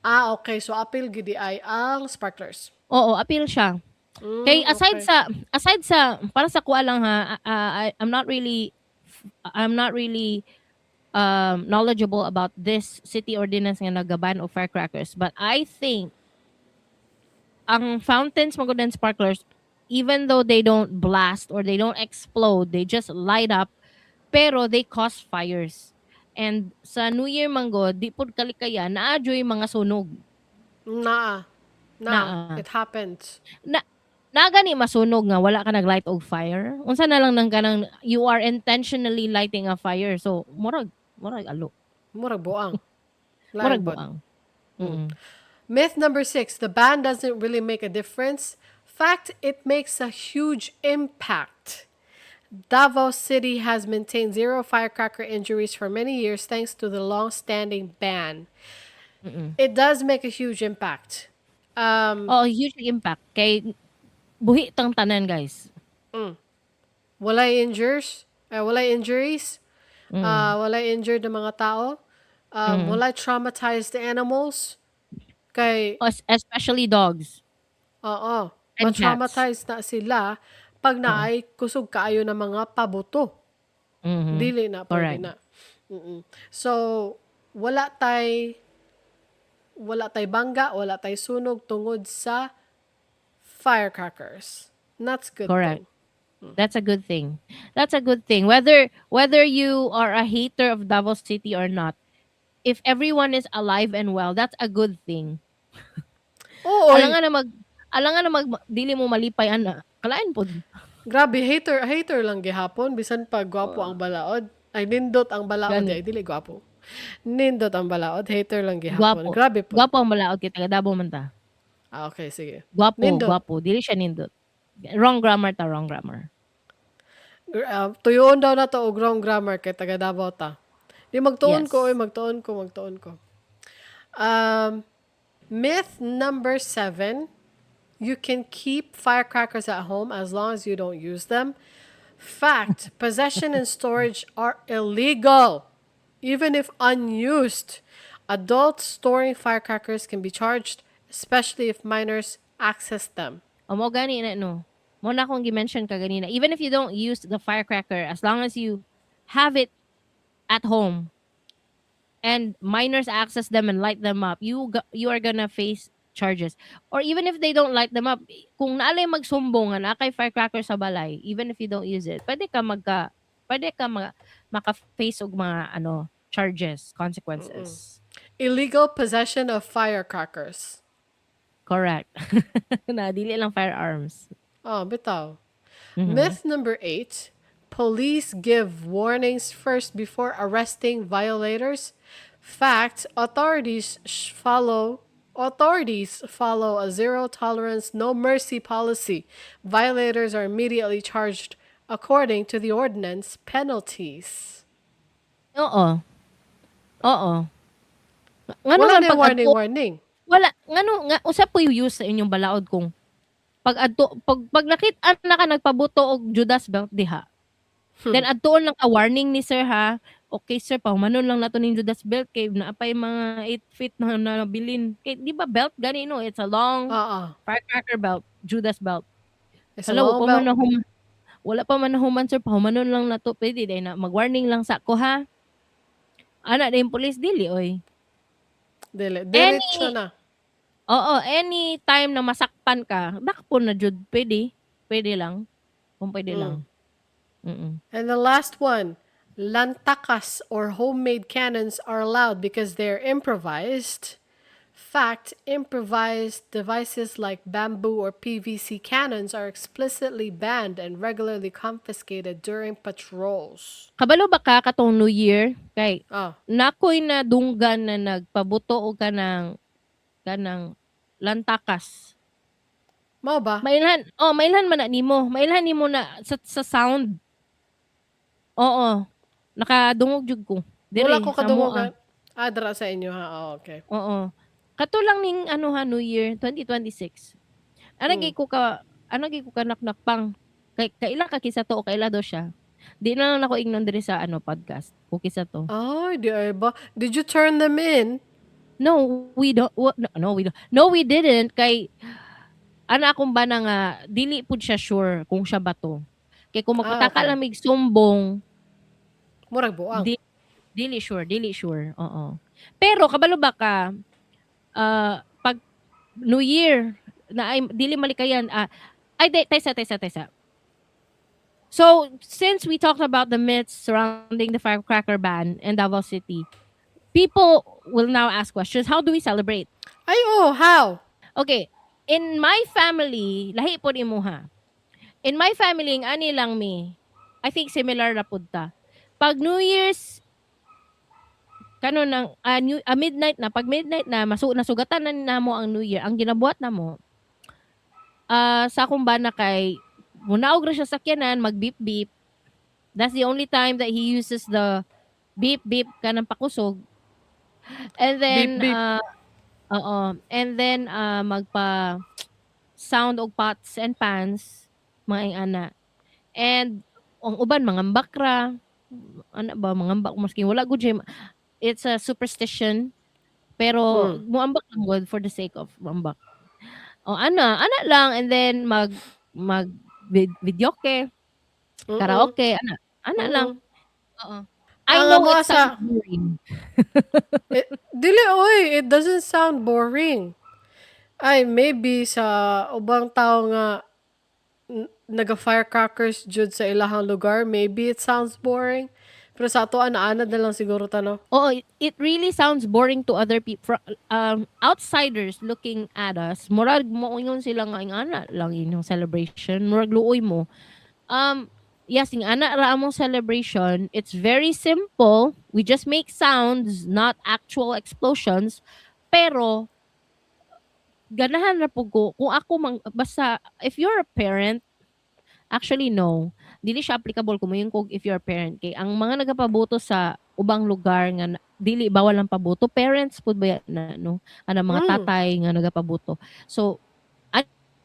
A: Okay. So, apil gidi ay ang sparklers.
B: Oo, appeal siya. Kay aside
A: Okay.
B: sa para sa kuha lang ha, I'm not really knowledgeable about this city ordinance nga nagaban of firecrackers, but I think ang fountains magud and sparklers, even though they don't blast or they don't explode, they just light up, pero they cause fires. And sa New Year manggod, di pud kalikayan naadyoy mga sunog
A: Naa. Na.
B: na
A: It happens.
B: na gani masunog nga wala ka nag-light og fire. Unsa na lang nang kanang you are intentionally lighting a fire. So murag alo.
A: Murag buang. Lain
B: Murag
A: pod.
B: buang. Mm.
A: Myth number 6, the ban doesn't really make a difference. Fact, it makes a huge impact. Davao City has maintained zero firecracker injuries for many years thanks to the long-standing ban. It does make a huge impact.
B: Oh, huge impact kay buhi tang tanan, guys.
A: Walay injuries,
B: Mm.
A: walay injured na mga tao,
B: Mm.
A: walay traumatized animals, kay,
B: Especially dogs
A: oo,
B: and cats.
A: ma-traumatize na sila pag
B: Oo.
A: naay kusog kaayo ng mga pabuto.
B: Mhm.
A: Dili na pwede
B: Correct.
A: na. So, wala tay wala tay bangga, wala tay sunog tungod sa firecrackers. That's good
B: Correct.
A: thing.
B: That's a good thing. That's a good thing. Whether you are a hater of Davao City or not, if everyone is alive and well, that's a good thing.
A: Oy,
B: Alangan na mag alangan na dili mo malipay ana. Kalain pod.
A: grabe, hater lang gihapon. Bisan pa gwapo ang balaod. Ay, nindot ang balaod.
B: Gani.
A: Ay, dili gwapo. Nindot ang balaod. Hater lang gihapon.
B: Gwapo.
A: Grabe po.
B: Gwapo ang malaot kay taga Davao man ta.
A: Ah, okay, sige.
B: Gwapo,
A: Nindot.
B: gwapo. Dili siya nindot. Wrong grammar ta, wrong grammar.
A: Tuyoon daw na to og wrong grammar kay taga Davao ta. Di magtuon ko,
B: Yes.
A: magtuon ko. Um, Myth number 7. You can keep firecrackers at home as long as you don't use them. Fact, possession and storage are illegal, even if unused. Adults storing firecrackers can be charged, especially if minors access them.
B: O mo gani na no. Mo na akong gi-mention ka ganina. Even if you don't use the firecracker, as long as you have it at home and minors access them and light them up, you are gonna face charges. Or even if they don't light them up, kung naalay magsumbong na kay firecracker sa balay, even if you don't use it, pwede ka maka-face og mga charges, consequences.
A: Illegal possession of firecrackers.
B: Correct. Na dili lang firearms.
A: Oh, bitaw.
B: Mhm.
A: Myth number 8. Police give warnings first before arresting violators. Fact, authorities follow a zero tolerance, no mercy policy. Violators are immediately charged according to the ordinance penalties.
B: Oo. Oo. Ngano
A: Wala
B: man
A: na yung
B: pag adto
A: warning.
B: wala ngano nga usa po yung use sa inyong balaod kung pag nakit-an na ka nagpabuto og Judas belt diha. Then adtoon lang ka warning ni sir ha. Okay sir, pahumanon lang nato ning Judas belt kay naapay mga 8 feet na nabilin. Kay di ba belt gani no, it's a long
A: Oo.
B: firecracker belt, Judas belt.
A: It's a
B: Hello,
A: long belt.
B: wala pa man nahuman sir, pahumanon lang nato pwede day na mag-warning lang sa ko ha. Ana din police dili oy.
A: Diretso
B: Any
A: na.
B: Oo, anytime na masakpan ka, dakpon na jud pwede. Pwede lang, kung pwede lang. Mm.
A: And the last one, lantakas or homemade cannons are allowed because they're improvised. Fact, improvised devices like bamboo or PVC cannons are explicitly banned and regularly confiscated during patrols.
B: Kabalo ba ka katong New Year? Kay
A: Ah,
B: nakoy na dunggan na nagpabuto og kanang lantakas.
A: mao ba?
B: Mailhan man na nimo. Mailhan nimo na sa sound. Oo. Nakadungog jud ko.
A: Wala
B: Dire
A: ko
B: sa moa.
A: kadungogan. Dara sa inyo ha. Oh, okay.
B: Oo. Kato lang ning New Year 2026. Ano gi ko ka naknakpang. Kaila ka kisa to o kaila do siya. Di na lang ako ignon diri sa podcast. Kung kisa to.
A: Ay, di ay ba? Did you turn them in?
B: No, we don't. No, we don't. No, we didn't. Kay ana akong bana nga dili pud siya sure kung siya ba to. Kay kung magpataka
A: Okay.
B: lang mig sumbong,
A: Murag buang.
B: di, dili sure. Oo. Pero kabalo ba ka pag New Year na ay dili malikayan taysa. So, since we talked about the myths surrounding the firecracker ban in Davao City, people will now ask questions. How do we celebrate?
A: Ay, oh, how?
B: Okay, in my family, lahi po ni mo ha. In my family, ang ani lang mi, I think similar na po ta. Pag New Year's, midnight na, pag midnight na, nasugatan na namo ang New Year, ang ginabuhat na mo, sa akong bana kay, munaog ra siya sakyanan, mag-beep-beep. That's the only time that he uses the beep-beep kanang pakusog. And
A: Beep,
B: then,
A: beep.
B: magpa sound og pots and pans, mga ana. And, ang uban, mangambak ra. Ano ba, mangambak, maski wala gud siya. It's a superstition. Pero, muambak lang good for the sake of muambak. Ana lang, and then videoke, karaoke, ana lang. Oo. I
A: Ang
B: know
A: amo
B: it
A: sa
B: sounds boring.
A: Dili, oy, it doesn't sound boring. Ay, maybe sa ubang tao nga naga-firecrackers jud sa ilahang lugar, maybe it sounds boring. Pero sa ato, anaanad na lang siguro tano.
B: Oo, it really sounds boring to other people. Outsiders looking at us, murag moingon sila nga ana lang inyong celebration, murag luoy mo. Yes, ing ana ra among celebration, it's very simple. We just make sounds, not actual explosions. Pero ganahan ra pud ko kung ako mang basta if you're a parent. Actually, no. Dili siya applicable kung moingon kog if you're a parent. Kay ang mga nagapaboto sa ubang lugar nga dili bawal ang paboto, parents pud ba na no? Ana mga
A: Mm.
B: tatay nga nagapaboto. So,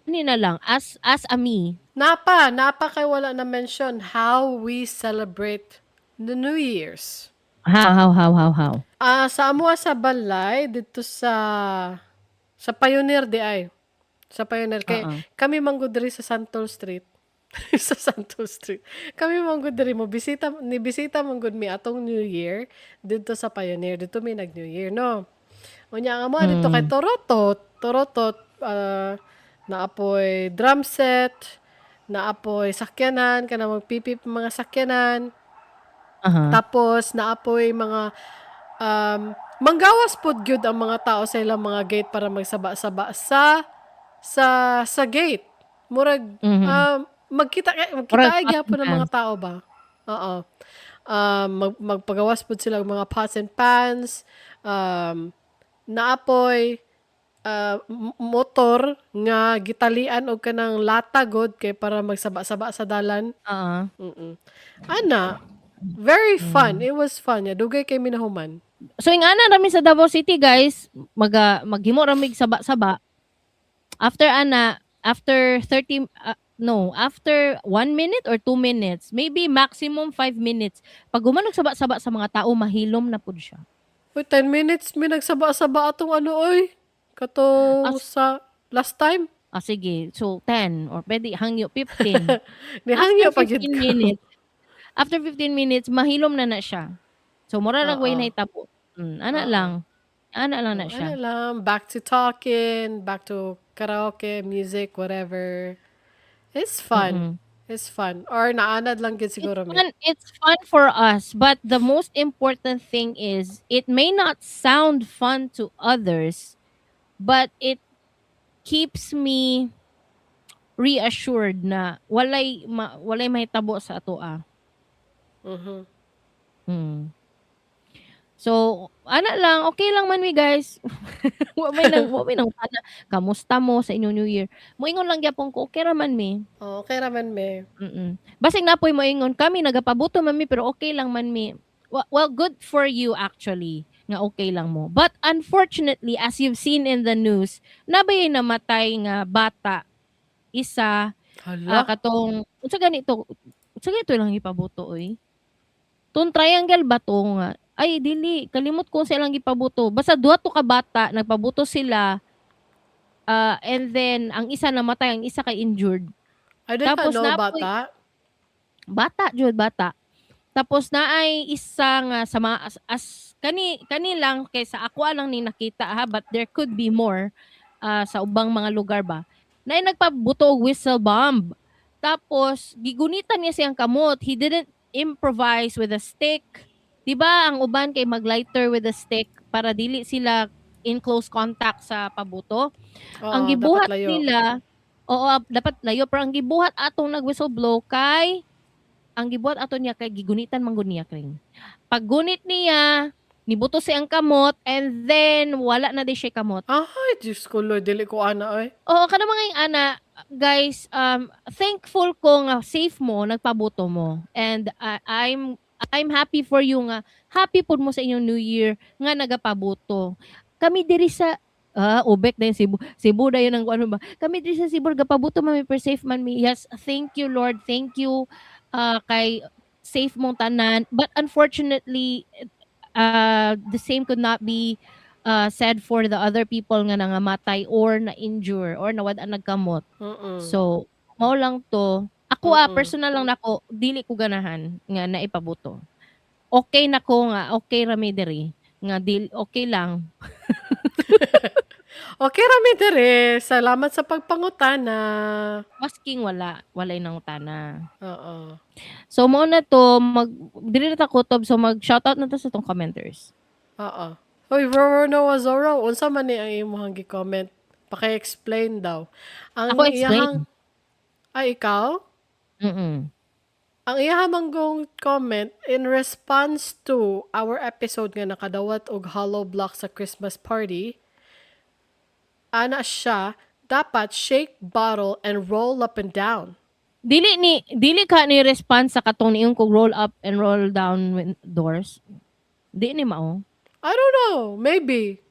B: ani na lang as a me.
A: Napa kay wala na mention how we celebrate the New Year's.
B: How?
A: Sa amuha sa balay dito sa Pioneer di ay. Sa Pioneer kay
B: Oo.
A: kami manggod diri sa Santol Street. Sa Santol Street. Kami manggod diri mo bisita manggod mi atong New Year dito sa Pioneer. Dito mi nag New Year no. Unya nga mo dito kay
B: Mm.
A: Torotot naapoy drum set, naapoy sakyanan kana magpipip mga sakyanan.
B: Aha.
A: Tapos naapoy mga manggawas pod gyud ang mga tao sa ilang mga gate para magsaba-saba sa gate. Murag
B: Mhm.
A: magkita
B: Murag
A: ay
B: pot and
A: gyapon ng mga
B: pans.
A: tao ba. Oo. Magpagawas pod sila og mga pots and pans. Naapoy motor nga gitalian og kanang lata god kay para magsaba-saba sa dalan.
B: Oo.
A: Mm. Ana, very fun.
B: Mm.
A: It was fun. Ya, dugay kay minahuman.
B: So ingana rami sa Davao City guys, maghimo ramig saba-saba. After 30 no, after 1 minute or 2 minutes, maybe maximum 5 minutes. Pag gumanog saba-saba sa mga tao, mahilom na pud siya.
A: Uy, 10 minutes mi nagsaba-saba atong ano oy. Katong
B: As
A: sa last time.
B: sige, so 10 or pwede hangyo 15. After
A: Nihangyo pa gyud
B: 15
A: ko.
B: minutes, after 15 minutes mahilom na siya. So mura ra way
A: Oo.
B: nahitabo. Ana
A: Oo.
B: lang. Ana lang na
A: Ano
B: siya.
A: lang, back to talking, back to karaoke, music, whatever. It's fun.
B: Mm.
A: It's fun. Or naanad lang gyud
B: It's
A: siguro mi.
B: fun. It's fun for us, but the most important thing is it may not sound fun to others, but it keeps me reassured na walay mahitabo sa ato ah.
A: Mhm.
B: Hmm. So, ana lang, okay lang man mi guys. Wa may nang ana, kamusta mo sa inyong New Year? Moingon lang gyapon ko, okay ra man mi.
A: Oh, okay raman mi.
B: Basig napoy moingon kami nagapabuto man mi pero okay lang man mi. Well, good for you actually nga okay lang mo. But unfortunately, as you've seen in the news, nabay namatay nga bata isa
A: Hala.
B: unsa ganito lang ipabuto oy. Tong triangle ba to nga? Ay dili, kalimot ko sa ilang gipabuto. Basta duha to ka bata, nagpabuto sila and then ang isa namatay, ang isa kay injured.
A: I did not
B: Tapos
A: know about
B: napoy
A: that.
B: bata jud bata. Tapos naay isa nga sa mga kani lang kay sa ako lang ni nakita ha, but there could be more sa ubang mga lugar ba. Naay nagpabuto og whistle bomb. Tapos gigunitan niya siyang kamot. He didn't improvise with a stick. 'Di ba ang uban kay maglighter with a stick para dili sila in close contact sa pabuto. Ang
A: Oo, dapat
B: gibuhat
A: layo.
B: nila, oo, dapat layo pero ang gibuhat atong nag-whistle blow kay ang gibuhat ato niya kay gigunitan man gud niya kring. Paggunit niya, nibuto siyang kamot and then wala na di siya kamot.
A: Ay, Diyos ko Lord, dili ko ana oy.
B: Oo, kada mga yung ana, guys, thankful ko nga safe mo, nagpabuto mo. And I'm happy for you nga happy pud mo sa inyong New Year nga nagapabuto. Kami diri sa ubek na yung Cebu na yun ang ano ba. Kami diri sa Cebu gapabuto man mi per safe man mi. Yes, thank you Lord. Thank you kay safe mong tanan. But unfortunately, the same could not be said for the other people nga nangamatay or na-injure or nawad-an nagkamot.
A: Mm.
B: So, mao lang to. Ako
A: Mm.
B: personal lang nako, dili ko ganahan nga naipabuto. Okay na ko nga, okay ra mi diri. Nga okay lang.
A: Okay rami dire. Salamat sa pagpangutana.
B: Masking walay nangutana.
A: Oo.
B: So mo na to dili na ta kutob, so mag-shoutout na ta sa tong commenters.
A: Oo. Hoy, Roro Zoro, unsa man ni ang imong gi-comment? Paki-explain daw.
B: Ako
A: Ang iyahang
B: explain.
A: ikaw?
B: Mm.
A: Ang iyahamang comment in response to our episode nga nakadawat og hollow block sa Christmas party, ana siya, dapat shake bottle and roll up and down.
B: Dili ka ni response sa katong niyung kog roll up and roll down doors. Di ni mao.
A: I don't know, maybe.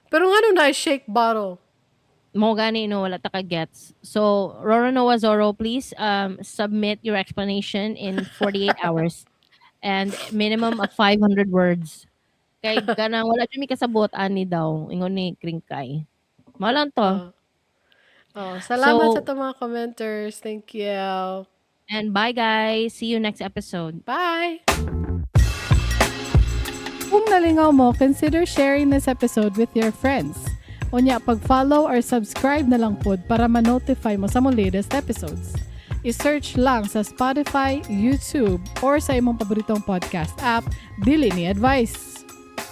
A: Pero nga na shake bottle.
B: Mo gani no wala ta ka gets. So Roro Noah Zoro, please submit your explanation in 48 hours and minimum of 500 words. Kay kanang wala jud mi kasabot ani daw ingon ni Kringkay. Mao lang to.
A: Salamat sa
B: So
A: itong mga commenters. Thank you.
B: and bye guys. See you next episode.
A: Bye!
C: Kung nalingaw mo, consider sharing this episode with your friends. Unya, pag-follow or subscribe na lang pod para ma-notify mo sa mong latest episodes. I-search lang sa Spotify, YouTube, or sa imong paboritong podcast app, Dili Ni Advice.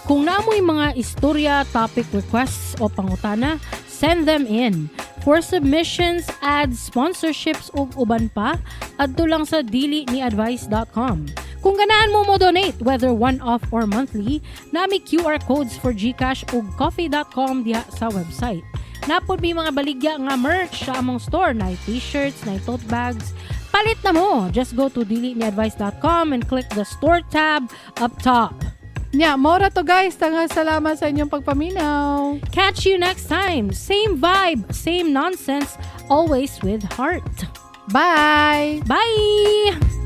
B: Kung naamoy mga istorya, topic requests o pangutana, send them in. For submissions, ads, sponsorships ug uban pa, adto lang sa diliniadvice.com. Kung ganahan mo donate, whether one-off or monthly, nami QR codes for GCash ug coffee.com diha sa website. Napod may mga baligya nga merch sa among store, na t-shirts, na tote bags. Palit na mo! Just go to diliniadvice.com and click the store tab up top.
C: Nya, mora to guys. Tanghal salamat sa inyong pagpaminaw.
B: Catch you next time. Same vibe, same nonsense, always with heart.
C: Bye!
B: Bye!